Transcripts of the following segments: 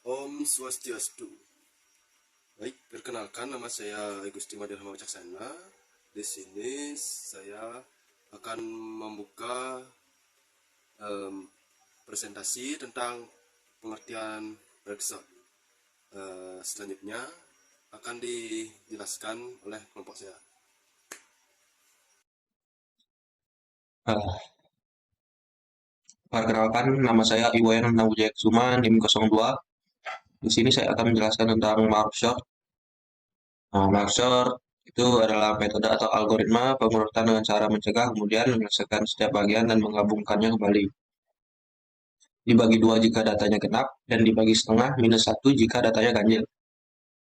Om Swastiastu. Baik, perkenalkan nama saya Gusti Madirhama Wicaksana. Di sini saya akan membuka em, presentasi tentang pengertian Bergson. Selanjutnya akan dijelaskan oleh kelompok saya. Eh, Perkenalkan, nama saya Iwayan Wijayasuma, NIM 02. Di sini saya akan menjelaskan tentang Markshort. Markshort itu adalah metode atau algoritma pengurutan dengan cara mencegah kemudian menyelesaikan setiap bagian dan menggabungkannya kembali. Dibagi dua jika datanya genap, dan dibagi setengah minus satu jika datanya ganjil.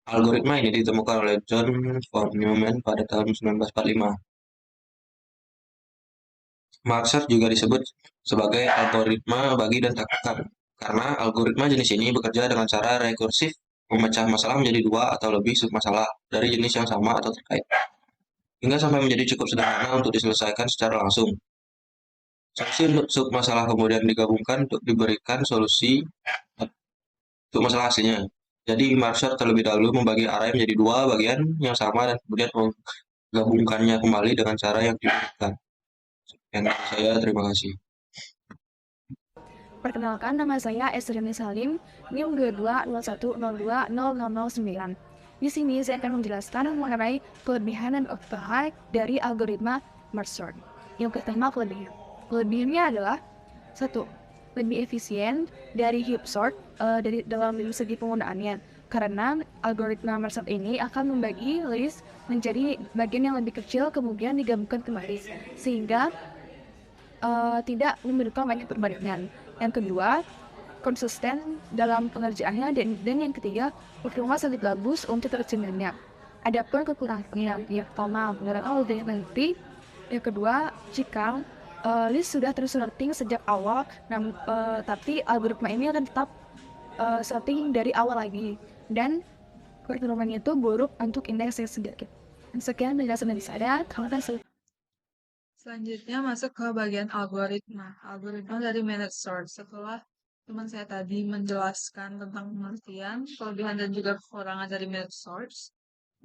Algoritma ini ditemukan oleh John von Neumann pada tahun 1945. Markshort juga disebut sebagai algoritma bagi dan takkan, karena algoritma jenis ini bekerja dengan cara rekursif, memecah masalah menjadi dua atau lebih submasalah dari jenis yang sama atau terkait, hingga sampai menjadi cukup sederhana untuk diselesaikan secara langsung. Solusi untuk submasalah kemudian digabungkan untuk diberikan solusi untuk masalah aslinya. Jadi Markshort terlebih dahulu membagi array menjadi dua bagian yang sama dan kemudian menggabungkannya kembali dengan cara yang diberikan. Yang dari saya, terima kasih. Perkenalkan, nama saya Esrini Salim, NIM 2201020009. Di sini saya akan menjelaskan mengenai kelebihan dan kekurangan dari algoritma Merge. Yang pertama, kelebihannya adalah satu, lebih efisien dari heap sort dari dalam segi penggunaannya. Karena algoritma Merge ini akan membagi list menjadi bagian yang lebih kecil kemudian digabungkan kembali, sehingga tidak memberikan banyak perbandingan. Yang kedua, konsisten dalam pengerjaannya, dan yang ketiga, performa sangat bagus untuk terjemahannya. Adapun kekurangannya, yang pertama, penerapan lebih nanti. Yang kedua, jika list sudah tersorting sejak awal, tapi algoritma ini akan tetap sorting dari awal lagi, dan performanya itu buruk untuk indeks yang sedikit. Sekian penjelasan dari saya. Selanjutnya masuk ke bagian algoritma. Algoritma dari managed sort. Setelah teman saya tadi menjelaskan tentang pengertian, kelebihan dan juga kekurangan dari managed sorts.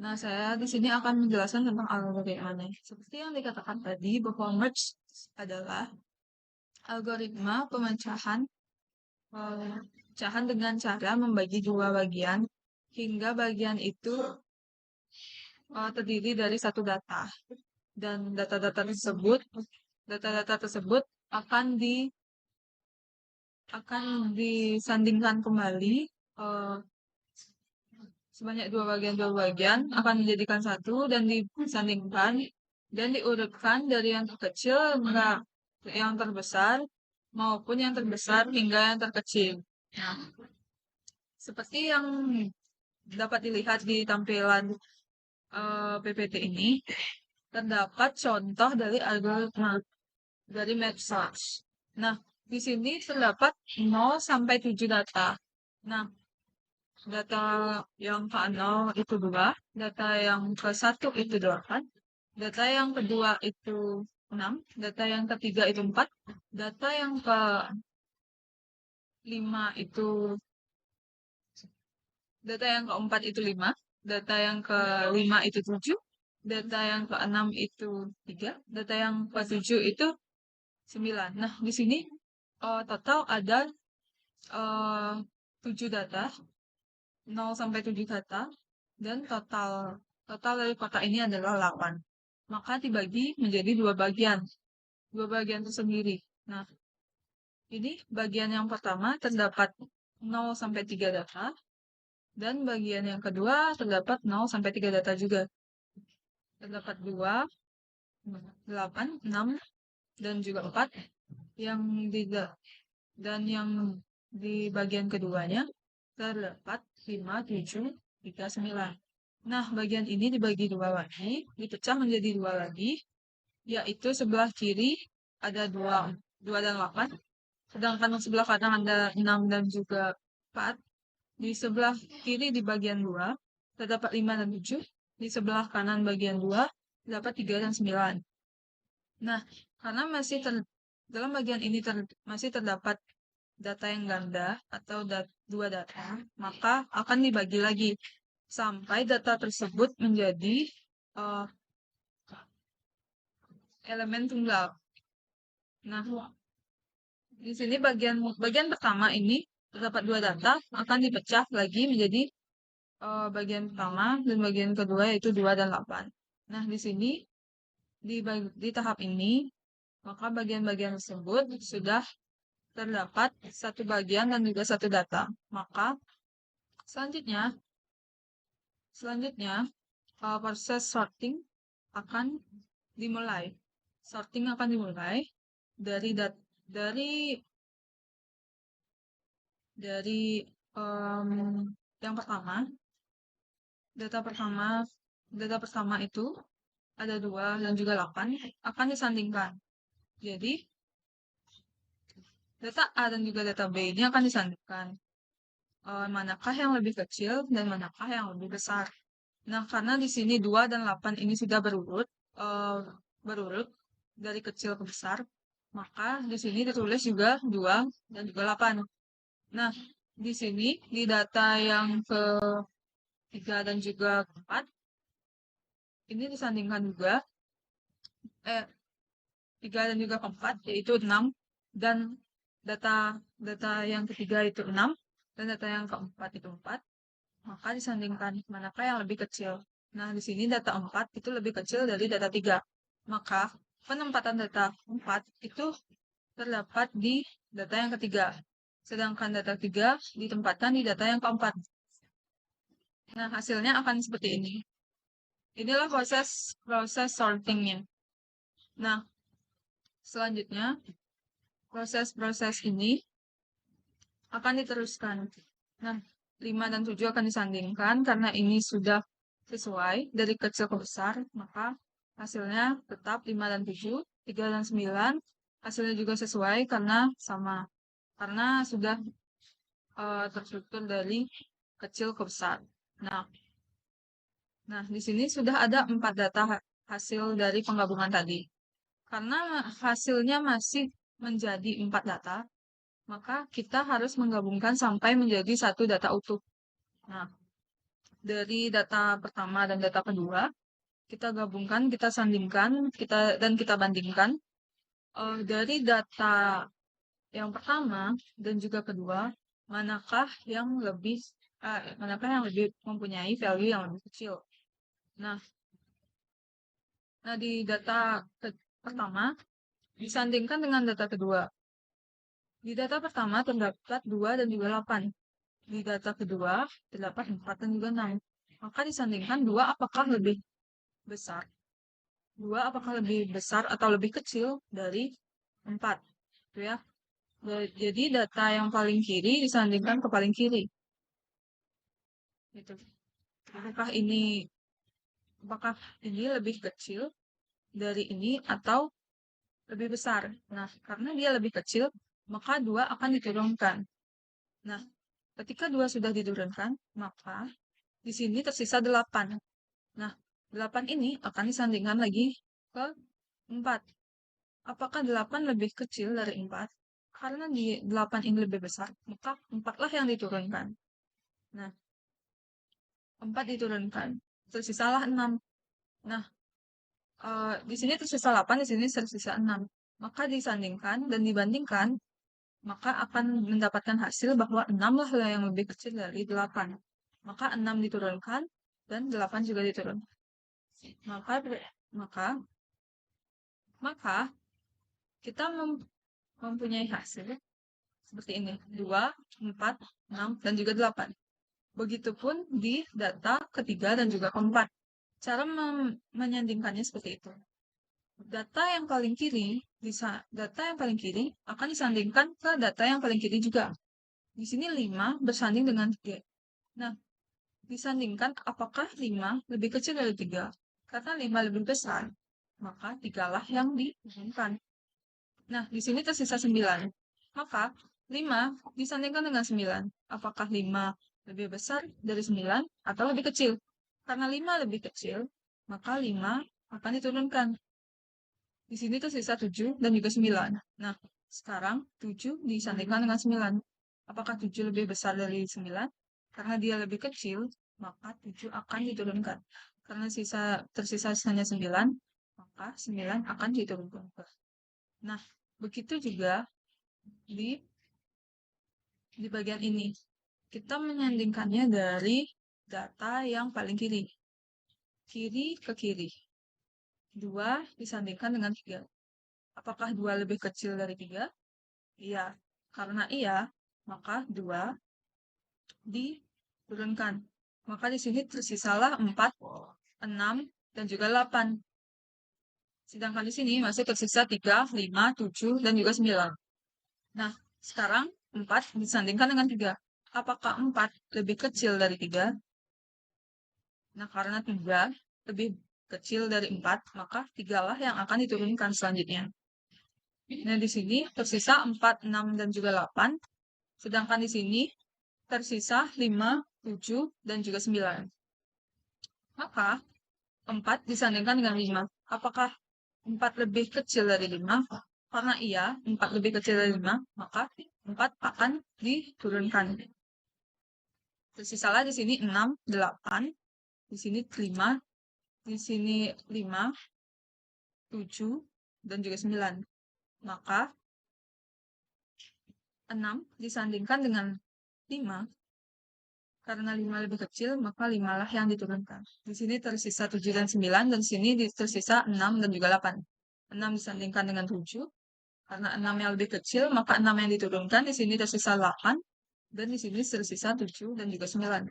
Nah, saya di sini akan menjelaskan tentang algoritmanya. Seperti yang dikatakan tadi, bahwa merge adalah algoritma pemecahan dengan cara membagi dua bagian hingga bagian itu terdiri dari satu data. Dan data-data tersebut akan disandingkan kembali sebanyak dua bagian akan menjadikan satu dan disandingkan dan diurutkan dari yang terkecil hingga yang terbesar maupun yang terbesar hingga yang terkecil. Nah, seperti yang dapat dilihat di tampilan PPT ini, terdapat contoh dari algoritma dari MapSearch. Nah, di sini terdapat 0 sampai 7 data. Nah, data yang ke-0 itu 2, data yang ke-1 itu 8, data yang kedua itu 6, data yang ketiga itu 4, data yang ke-5 itu data yang keempat itu 5, data yang ke-5 itu 7, data yang ke-6 itu 3, data yang ke-7 itu 9. Nah, di sini total ada 7 data, 0 sampai 7 data, dan total dari kotak ini adalah 8. Maka dibagi menjadi dua bagian tersendiri. Nah, ini bagian yang pertama terdapat 0 sampai 3 data, dan bagian yang kedua terdapat 0 sampai 3 data juga. Terdapat 2, 8, 6, dan juga 4 yang di bagian keduanya terdapat 5, 7, 3, 9. Nah, bagian ini dibagi dua lagi, dipecah menjadi dua lagi, yaitu sebelah kiri ada 2 dan 8, sedangkan sebelah kanan ada 6 dan juga 4. Di sebelah kiri di bagian 2 terdapat 5 dan 7, di sebelah kanan bagian 2 terdapat 3 dan 9. Nah, karena dalam bagian ini masih terdapat data yang ganda atau dua data, maka akan dibagi lagi sampai data tersebut menjadi elemen tunggal. Nah, di sini bagian pertama ini terdapat dua data akan dipecah lagi menjadi bagian pertama dan bagian kedua yaitu 2 dan 8. Nah, di sini di tahap ini maka bagian-bagian tersebut sudah terdapat satu bagian dan juga satu data. Maka selanjutnya proses sorting akan dimulai. Sorting akan dimulai dari yang pertama. Data pertama itu ada 2 dan juga 8 akan disandingkan. Jadi data A dan juga data B ini akan disandingkan. Manakah yang lebih kecil dan manakah yang lebih besar. Nah, karena di sini 2 dan 8 ini sudah berurut dari kecil ke besar, maka di sini ditulis juga 2 dan juga 8. Nah, di sini di data yang ke-3 dan juga ke-4 ini disandingkan juga 3 dan juga ke-4 yaitu 6 dan data yang ketiga itu 6 dan data yang ke-4 itu 4. Maka disandingkan manakah yang lebih kecil. Nah, di sini data 4 itu lebih kecil dari data 3. Maka penempatan data 4 itu terdapat di data yang ketiga. Sedangkan data 3 ditempatkan di data yang keempat. Nah, hasilnya akan seperti ini. Inilah proses sortingnya. Nah, selanjutnya proses-proses ini akan diteruskan. Nah, 5 dan 7 akan disandingkan karena ini sudah sesuai dari kecil ke besar, maka hasilnya tetap 5 dan 7, 3 dan 9, hasilnya juga sesuai karena sama. Karena sudah terstruktur dari kecil ke besar. Nah, di sini sudah ada 4 data hasil dari penggabungan tadi. Karena hasilnya masih menjadi 4 data, maka kita harus menggabungkan sampai menjadi satu data utuh. Nah, dari data pertama dan data kedua, kita gabungkan, kita sandingkan, dan kita bandingkan. Dari data yang pertama dan juga kedua, manakah yang lebih mempunyai value yang lebih kecil. Nah di data pertama disandingkan dengan data kedua. Di data pertama terdapat 2 dan juga 8. Di data kedua terdapat 4 dan juga 6. Maka disandingkan 2 apakah lebih besar? 2 apakah lebih besar atau lebih kecil dari 4? Gitu ya. Jadi data yang paling kiri disandingkan ke paling kiri. Gitu. Apakah ini lebih kecil dari ini atau lebih besar? Nah, karena dia lebih kecil, maka 2 akan diturunkan. Nah, ketika 2 sudah diturunkan, maka di sini tersisa 8. Nah, 8 ini akan disandingkan lagi ke 4. Apakah 8 lebih kecil dari 4? Karena di 8 ini lebih besar, maka 4 lah yang diturunkan. Nah, 4 diturunkan. Tersisalah 6. Nah, di sini tersisa 8, di sini tersisa 6. Maka disandingkan dan dibandingkan, maka akan mendapatkan hasil bahwa 6 lah yang lebih kecil dari 8. Maka 6 diturunkan dan 8 juga diturunkan. Maka kita mempunyai hasil seperti ini. 2, 4, 6, dan juga 8. Begitupun di data ketiga dan juga keempat. Cara menyandingkannya seperti itu. Data yang paling kiri akan disandingkan ke data yang paling kiri juga. Di sini 5 bersanding dengan 3. Nah, disandingkan apakah 5 lebih kecil dari 3? Karena 5 lebih besar, maka 3 lah yang disandingkan. Nah, di sini tersisa 9. Maka 5 disandingkan dengan 9. Apakah 5 lebih besar dari 9 atau lebih kecil? Karena 5 lebih kecil, maka 5 akan diturunkan. Di sini tersisa 7 dan juga 9. Nah, sekarang 7 disandingkan dengan 9. Apakah 7 lebih besar dari 9? Karena dia lebih kecil, maka 7 akan diturunkan. Karena tersisa hanya 9, maka 9 akan diturunkan. Nah, begitu juga di bagian ini. Kita menyandingkannya dari data yang paling kiri. Kiri ke kiri. 2 disandingkan dengan 3. Apakah 2 lebih kecil dari 3? Iya. Karena iya, maka 2 diturunkan. Maka di sini tersisalah 4, 6, dan juga 8. Sedangkan di sini masih tersisa 3, 5, 7, dan juga 9. Nah, sekarang 4 disandingkan dengan 3. Apakah 4 lebih kecil dari 3? Nah, karena 3 lebih kecil dari 4, maka 3 lah yang akan diturunkan selanjutnya. Nah, di sini tersisa 4, 6, dan juga 8. Sedangkan di sini tersisa 5, 7, dan juga 9. Maka 4 disandingkan dengan 5. Apakah 4 lebih kecil dari 5? Karena iya, 4 lebih kecil dari 5, maka 4 akan diturunkan. Tersisalah di sini 6, 8, di sini 5, di sini 5, 7, dan juga 9. Maka 6 disandingkan dengan 5, karena 5 lebih kecil, maka 5 lah yang diturunkan. Di sini tersisa 7 dan 9, dan di sini tersisa 6 dan juga 8. 6 disandingkan dengan 7, karena 6 yang lebih kecil, maka 6 yang diturunkan. Di sini tersisa 8, dan di sini tersisa 7 dan juga 9.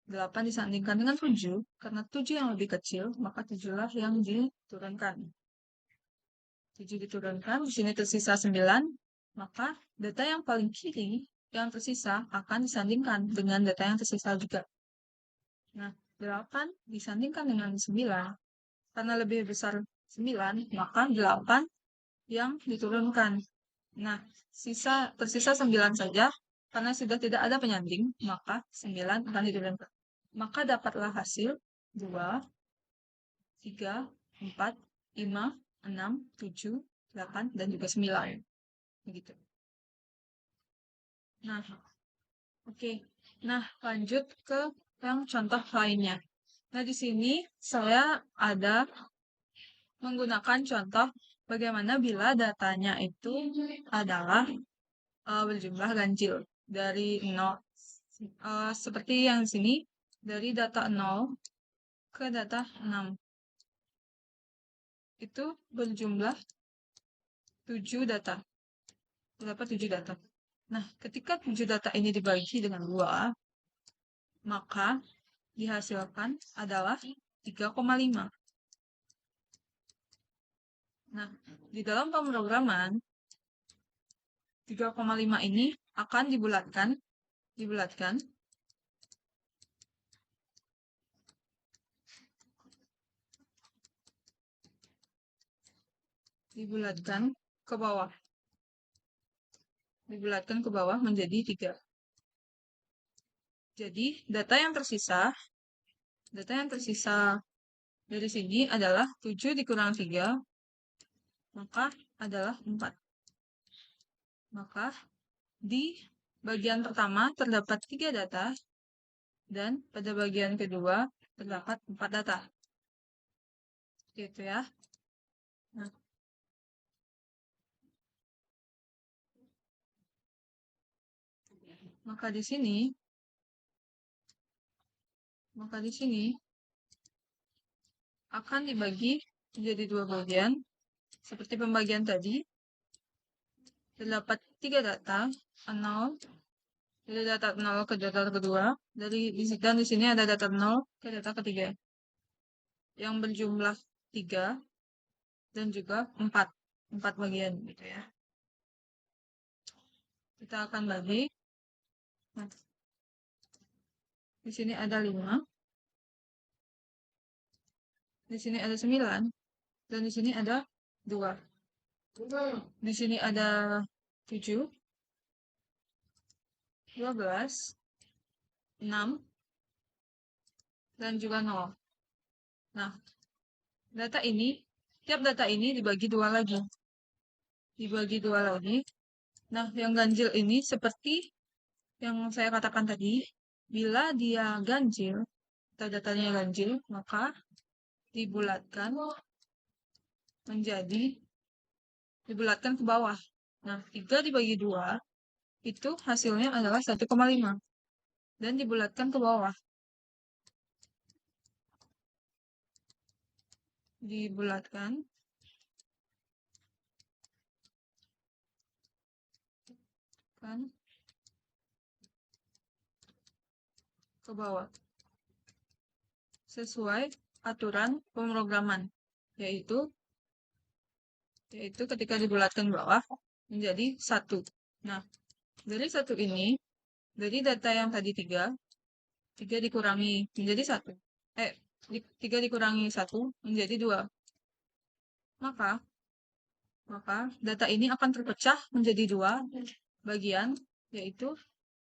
8 disandingkan dengan 7, karena 7 yang lebih kecil, maka 7 lah yang diturunkan. 7 diturunkan, di sini tersisa 9, maka data yang paling kiri yang tersisa akan disandingkan dengan data yang tersisa juga. Nah, 8 disandingkan dengan 9, karena lebih besar 9, maka 8 yang diturunkan. Nah, tersisa 9 saja, karena sudah tidak ada penyanding, maka 9 akan diturunkan. Maka dapatlah hasil 2, 3, 4, 5, 6, 7, 8, dan juga 9. Begitu. Nah, oke. Nah, lanjut ke yang contoh lainnya. Nah, di sini saya ada menggunakan contoh bagaimana bila datanya itu adalah berjumlah ganjil dari 0. Seperti yang di sini, dari data 0 ke data 6. Itu berjumlah 7 data. Terdapat 7 data. Nah, ketika 7 data ini dibagi dengan 2, maka dihasilkan adalah 3,5. Nah, di dalam pemrograman, 3,5 ini akan dibulatkan, ke bawah. Dibulatkan ke bawah menjadi 3. Jadi, data yang tersisa dari sini adalah 7 dikurang 3, maka adalah 4. Maka di bagian pertama terdapat 3 data, dan pada bagian kedua terdapat 4 data. Gitu ya. Nah, maka di sini akan dibagi menjadi 2 bagian. Seperti pembagian tadi, terdapat 3 data, 0, dari data 0 ke data kedua, dan di sini ada data 0 ke data ketiga, yang berjumlah 3 dan juga 4 bagian gitu ya. Kita akan bagi. Nah, di sini ada 5, di sini ada 9, dan di sini ada 2. Di sini ada 7, 12, 6, dan juga 0. Nah, tiap data ini dibagi 2 lagi. Nah, yang ganjil ini seperti yang saya katakan tadi, bila dia ganjil, atau datanya ganjil, maka dibulatkan dibulatkan ke bawah. Nah, 3 dibagi 2, itu hasilnya adalah 1,5. Dan dibulatkan ke bawah. Dibulatkan kan ke bawah. Sesuai aturan pemrograman, yaitu ketika dibulatkan ke bawah menjadi 1. Nah, dari 1 ini, dari data yang tadi 3 dikurangi menjadi 1. 3 dikurangi 1 menjadi 2. Maka data ini akan terpecah menjadi 2 bagian, yaitu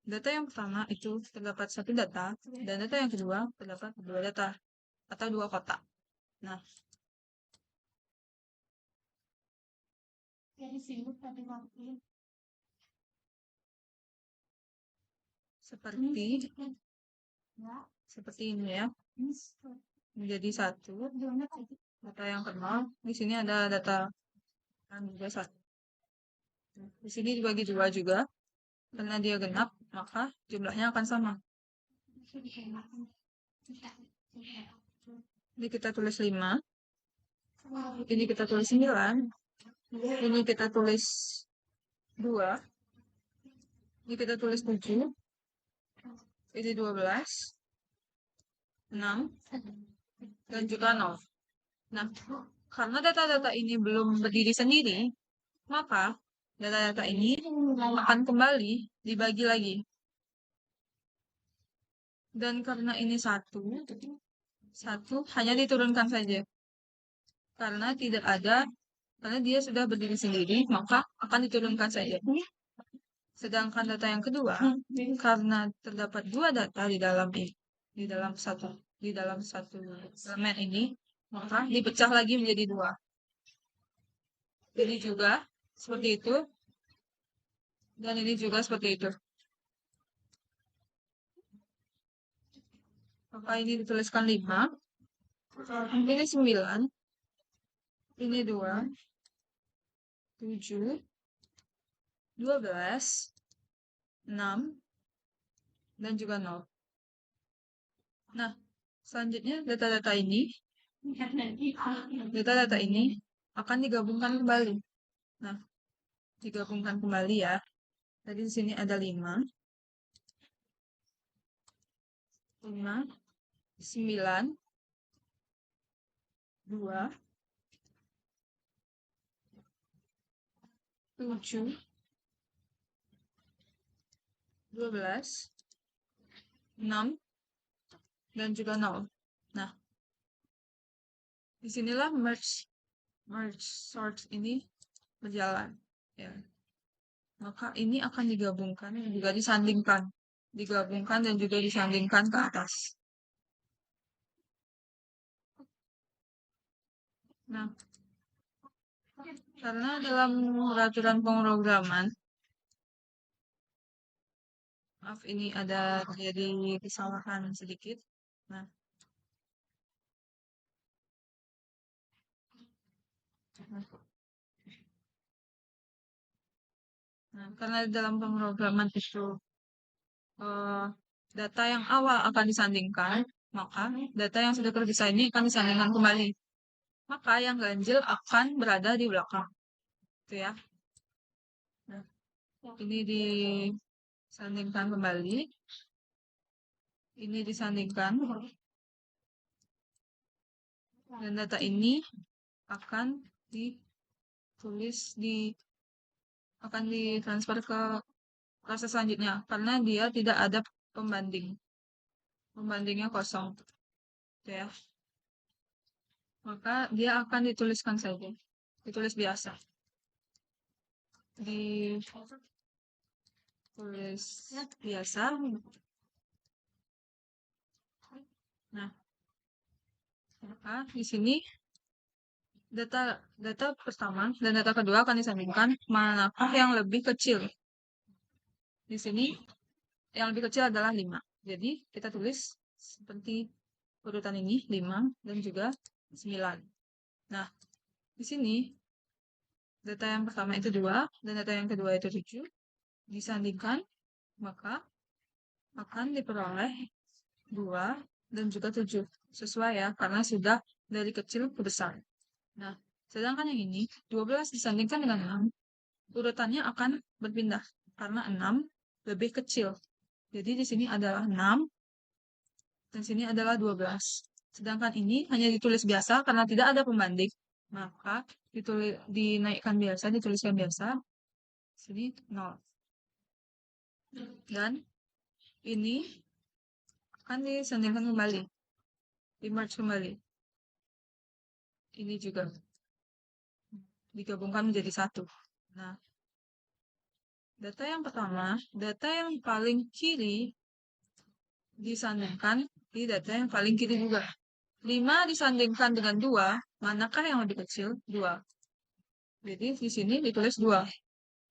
data yang pertama itu terdapat 1 data, dan data yang kedua terdapat 2 data, atau 2 kotak. Nah, seperti ini ya, menjadi 1. Data yang kedua, di sini ada data dan juga 1. Di sini dibagi 2 juga, karena dia genap, maka jumlahnya akan sama. Ini kita tulis 5, ini kita tulis 9, ini kita tulis 2, ini kita tulis 7, ini 12, 6, dan juga 0. Nah, karena data-data ini belum berdiri sendiri, maka data-data ini akan kembali dibagi lagi. Dan karena ini 1 hanya diturunkan saja. Karena dia sudah berdiri sendiri, maka akan diturunkan saja. Sedangkan data yang kedua, karena terdapat 2 data di dalam satu elemen ini, maka dipecah lagi menjadi 2. Ini juga seperti itu, dan ini juga seperti itu. Maka ini dituliskan 5, ini 9, ini 2, 7, 12, 6, dan juga 0. Nah, selanjutnya data-data ini akan digabungkan kembali. Nah, digabungkan kembali ya. Tadi di sini ada 5, 9, 2, 7, 12, 6, dan juga 0. Nah, disinilah merge sort ini berjalan. Ya. Maka ini akan digabungkan dan juga disandingkan. Digabungkan dan juga disandingkan ke atas. Nah, karena dalam peraturan pemrograman, maaf ini ada terjadi kesalahan sedikit. Nah, karena dalam pemrograman itu data yang awal akan disandingkan, maka data yang sudah terpisah ini akan disandingkan kembali. Maka yang ganjil akan berada di belakang. Itu ya. Nah, ini disandingkan kembali. Ini disandingkan. Dan data ini akan akan ditransfer ke proses selanjutnya karena dia tidak ada pembanding. Pembandingnya kosong. Gitu ya. Maka dia akan dituliskan saja. Ditulis biasa. Ditulis biasa. Nah, maka di sini data pertama dan data kedua akan disandingkan manakah yang lebih kecil. Di sini yang lebih kecil adalah 5. Jadi kita tulis seperti urutan ini 5 dan juga 9. Nah, di sini data yang pertama itu 2 dan data yang kedua itu 7 disandingkan, maka akan diperoleh 2 dan juga 7. Sesuai ya, karena sudah dari kecil ke besar. Nah, sedangkan yang ini 12 disandingkan dengan 6, urutannya akan berpindah karena 6 lebih kecil. Jadi di sini adalah 6 dan sini adalah 12. Sedangkan ini hanya ditulis biasa karena tidak ada pembanding, maka dinaikkan biasa, dituliskan biasa. Sini 0. Dan ini akan disandingkan kembali, di-merge kembali. Ini juga digabungkan menjadi 1. Nah, data yang pertama, data yang paling kiri disandingkan di data yang paling kiri juga. 5 disandingkan dengan 2, manakah yang lebih kecil? 2. Jadi di sini ditulis 2.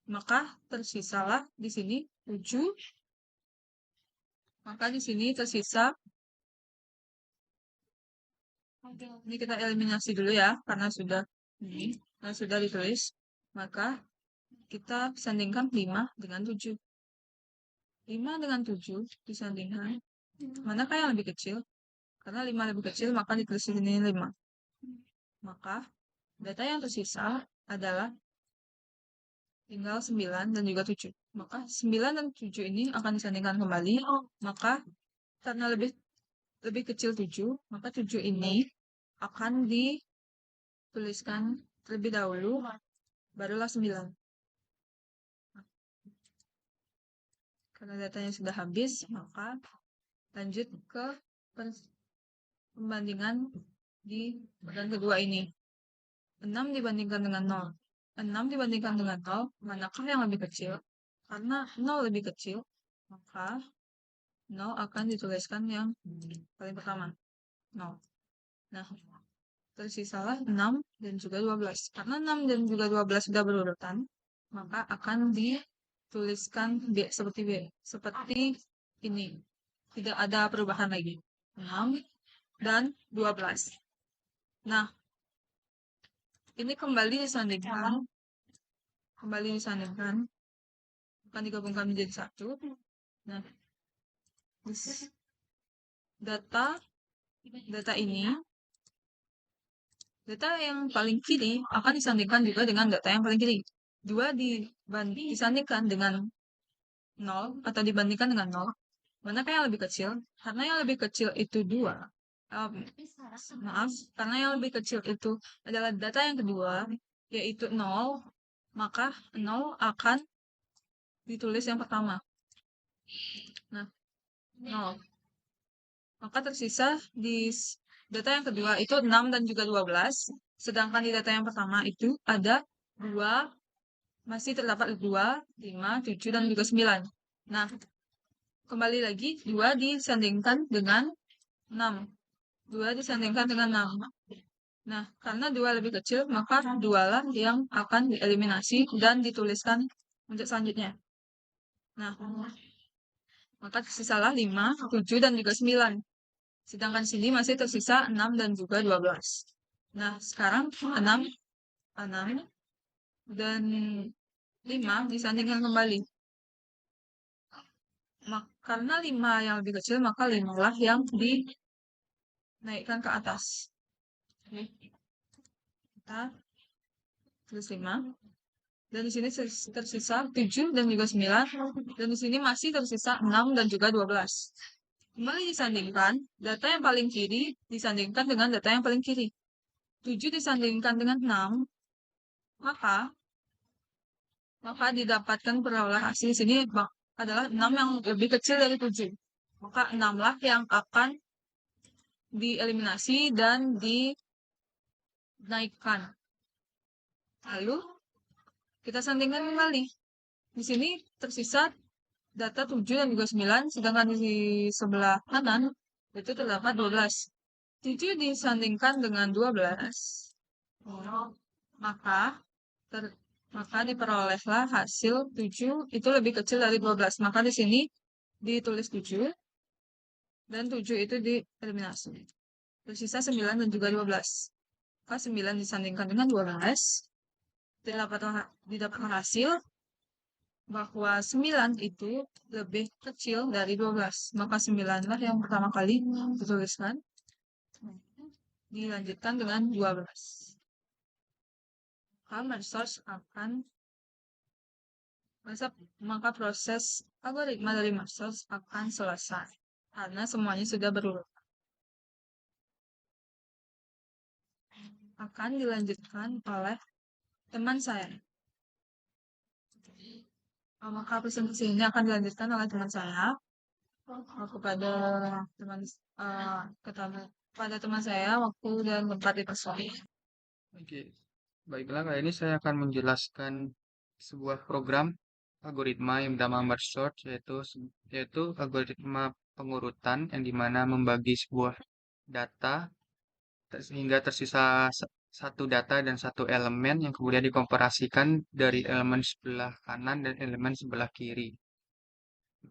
Maka tersisalah di sini 7. Maka di sini tersisa, ini kita eliminasi dulu ya, karena sudah ditulis. Maka kita sandingkan 5 dengan 7. 5 dengan 7 disandingkan, manakah yang lebih kecil? Karena 5 lebih kecil, maka ditulis di sini 5. Maka data yang tersisa adalah tinggal 9 dan juga 7. Maka 9 dan 7 ini akan disandingkan kembali. Maka karena lebih kecil 7, maka 7 ini akan dituliskan terlebih dahulu, barulah 9. Karena datanya sudah habis, maka lanjut ke pembandingan di bagian kedua ini. 6 dibandingkan dengan 0. 6 dibandingkan dengan 0, manakah yang lebih kecil? Karena 0 lebih kecil, maka 0 akan dituliskan yang paling pertama, 0. Nah, tersisalah 6 dan juga 12. Karena 6 dan juga 12 sudah berurutan, maka akan dituliskan seperti ini. Tidak ada perubahan lagi. 6 dan 12. Nah, ini kembali disandingkan. Akan digabungkan menjadi 1. Nah, data ini, data yang paling kiri akan disandingkan juga dengan data yang paling kiri. 2 disandingkan dengan 0 atau dibandingkan dengan 0. Manakah yang lebih kecil? Karena yang lebih kecil itu 2. Karena yang lebih kecil itu adalah data yang kedua, yaitu 0, maka 0 akan ditulis yang pertama. Nah, 0. Maka tersisa di data yang kedua itu 6 dan juga 12. Sedangkan di data yang pertama itu ada 2, masih terdapat 2, 5, 7, dan juga 9. Nah, kembali lagi 2 disandingkan dengan 6. 2 disandingkan dengan 6. Nah, karena 2 lebih kecil, maka 2 lah yang akan dieliminasi dan dituliskan untuk selanjutnya. Nah, maka tersisalah 5, 7, dan juga 9. Sedangkan sini masih tersisa 6 dan juga 12. Nah, sekarang 6 dan 5 disandingkan kembali. Karena 5 yang lebih kecil, maka 5 lah yang dinaikkan ke atas. Oke. Kita tulis 5. Dan di sini tersisa 7 dan juga 9. Dan di sini masih tersisa 6 dan juga 12. Kembali disandingkan, data yang paling kiri disandingkan dengan data yang paling kiri. 7 disandingkan dengan 6, maka didapatkan peroleh hasil sini adalah 6 yang lebih kecil dari 7. Maka 6 lah yang akan dieliminasi dan dinaikkan. Lalu kita sandingkan kembali. Di sini tersisa data 7 dan juga 9, sedangkan di sebelah kanan itu terdapat 12. 7 disandingkan dengan 12, maka ter- maka diperolehlah hasil 7 itu lebih kecil dari 12. Maka di sini ditulis 7 dan 7 itu dieliminasi. Tersisa 9 dan juga 12. Maka 9 disandingkan dengan 12 didapatkan hasil bahwa 9 itu lebih kecil dari 12. Maka 9 lah yang pertama kali dituliskan. Dilanjutkan dengan 12. Maka proses algoritma dari merge akan selesai karena semuanya sudah berurutan. Akan dilanjutkan oleh teman saya. Maka presentasi ini akan dilanjutkan oleh teman saya kepada teman saya waktu dan tempat dipersulit. Oke, baiklah kali ini saya akan menjelaskan sebuah program algoritma yang bernama merge sort, yaitu algoritma pengurutan yang dimana membagi sebuah data sehingga tersisa satu data dan satu elemen yang kemudian dikomparasikan dari elemen sebelah kanan dan elemen sebelah kiri.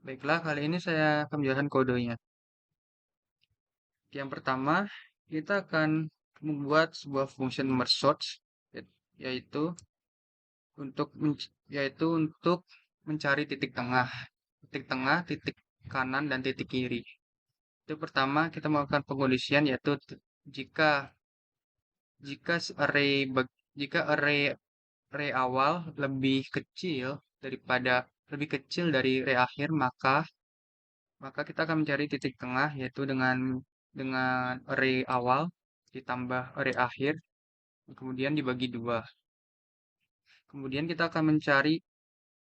Baiklah, kali ini saya akan menjelaskan kodenya. Yang pertama, kita akan membuat sebuah function merge sort, yaitu untuk mencari titik tengah, titik kanan dan titik kiri. Itu pertama kita melakukan pengondisian, yaitu jika jika array awal lebih kecil dari array akhir, maka kita akan mencari titik tengah, yaitu dengan array awal ditambah array akhir kemudian dibagi 2. Kemudian kita akan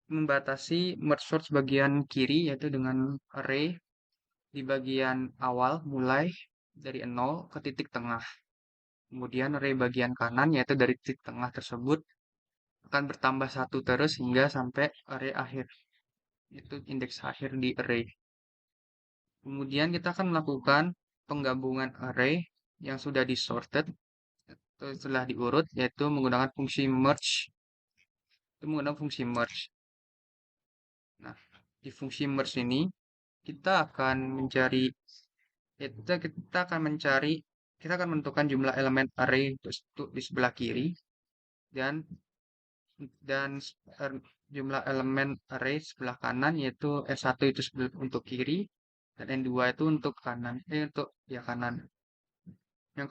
membatasi merge sort bagian kiri, yaitu dengan array di bagian awal mulai dari 0 ke titik tengah. Kemudian array bagian kanan, yaitu dari titik tengah tersebut akan bertambah 1 terus hingga sampai array akhir. Itu indeks akhir di array. Kemudian kita akan melakukan penggabungan array yang sudah disorted atau setelah diurut, yaitu menggunakan fungsi merge. Nah, di fungsi merge ini kita akan menentukan jumlah elemen array di sebelah kiri dan jumlah elemen array sebelah kanan, yaitu S1 itu untuk kiri dan N2 itu untuk kanan. Yang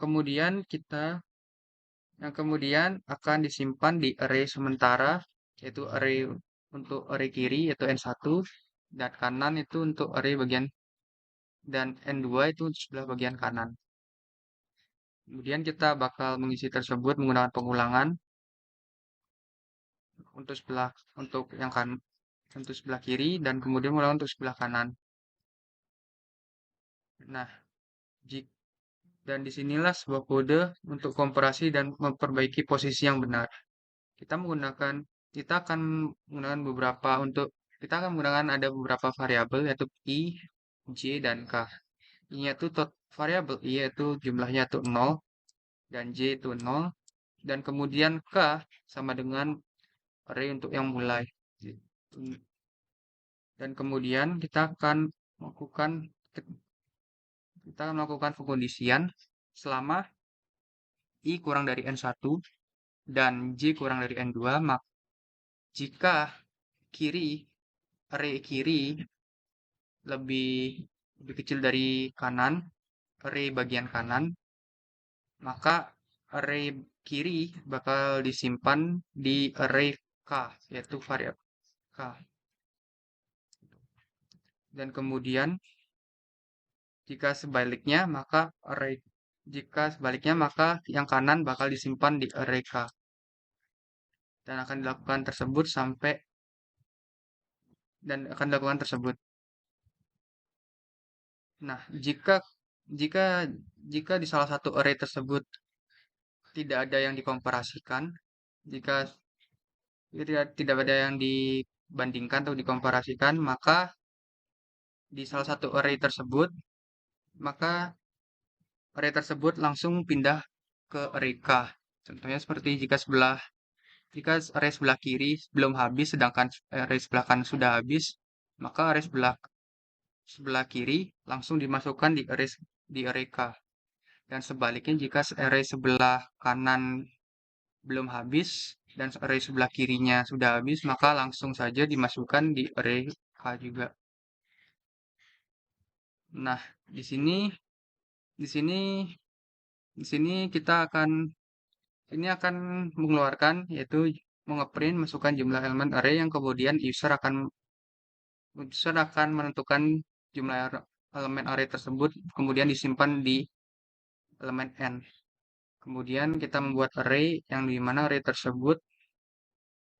kemudian akan disimpan di array sementara, yaitu array untuk array kiri yaitu N1 dan kanan itu untuk array bagian dan N2 itu sebelah bagian kanan. Kemudian kita bakal mengisi tersebut menggunakan pengulangan untuk sebelah kiri dan kemudian mengulangan untuk sebelah kanan. Nah, dan disinilah sebuah kode untuk komparasi dan memperbaiki posisi yang benar. Kita akan menggunakan ada beberapa variabel, yaitu i, j, dan k. Variabel i yaitu jumlahnya itu 0 dan j itu 0 dan kemudian k sama dengan array untuk yang mulai. Dan kemudian kita akan melakukan pengkondisian selama i kurang dari N1 dan j kurang dari N2, maka jika array kiri lebih kecil dari kanan, array bagian kanan, maka array kiri bakal disimpan di array k, yaitu variabel k. Dan kemudian jika sebaliknya maka yang kanan bakal disimpan di array k. Dan akan dilakukan tersebut. Nah, jika di salah satu array tersebut tidak ada yang dikomparasikan, jika tidak ada yang dibandingkan atau dikomparasikan, maka di salah satu array tersebut langsung pindah ke array k. Contohnya seperti jika array sebelah kiri belum habis sedangkan array sebelah kanan sudah habis, maka array sebelah kiri langsung dimasukkan di array K. Dan sebaliknya jika array sebelah kanan belum habis dan array sebelah kirinya sudah habis, maka langsung saja dimasukkan di array K juga. Nah, di sini di sini di sini ini akan mengeluarkan, yaitu mengeprint masukkan jumlah elemen array yang kemudian user akan menentukan jumlah elemen array tersebut kemudian disimpan di elemen n. Kemudian kita membuat array yang dimana array tersebut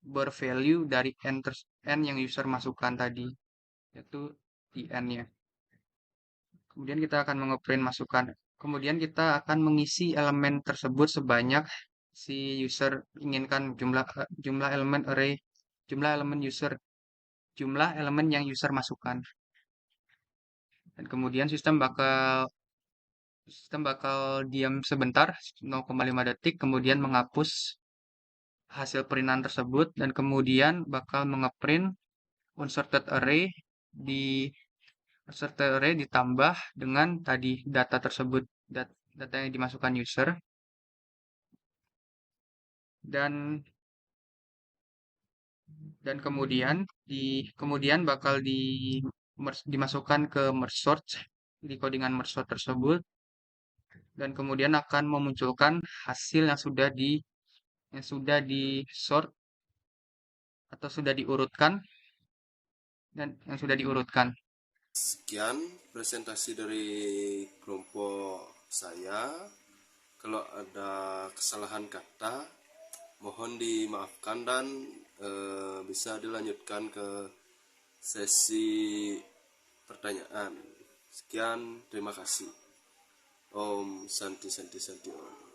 bervalue dari n yang user masukkan tadi, yaitu di n-nya. Kemudian kita akan mengeprint masukkan. Kemudian kita akan mengisi elemen tersebut sebanyak si user inginkan jumlah elemen array, jumlah elemen yang user masukkan. Dan kemudian sistem bakal diam sebentar 0,5 detik, kemudian menghapus hasil printan tersebut dan kemudian bakal mengeprint unsorted array ditambah dengan tadi data tersebut, data yang dimasukkan user, dan kemudian bakal dimasukkan ke merge sort di codingan merge sort tersebut, dan kemudian akan memunculkan hasil yang sudah di sort atau sudah diurutkan Sekian presentasi dari kelompok saya. Kalau ada kesalahan kata, mohon dimaafkan dan bisa dilanjutkan ke sesi pertanyaan. Sekian, terima kasih. Om Santi Santi Santi Om.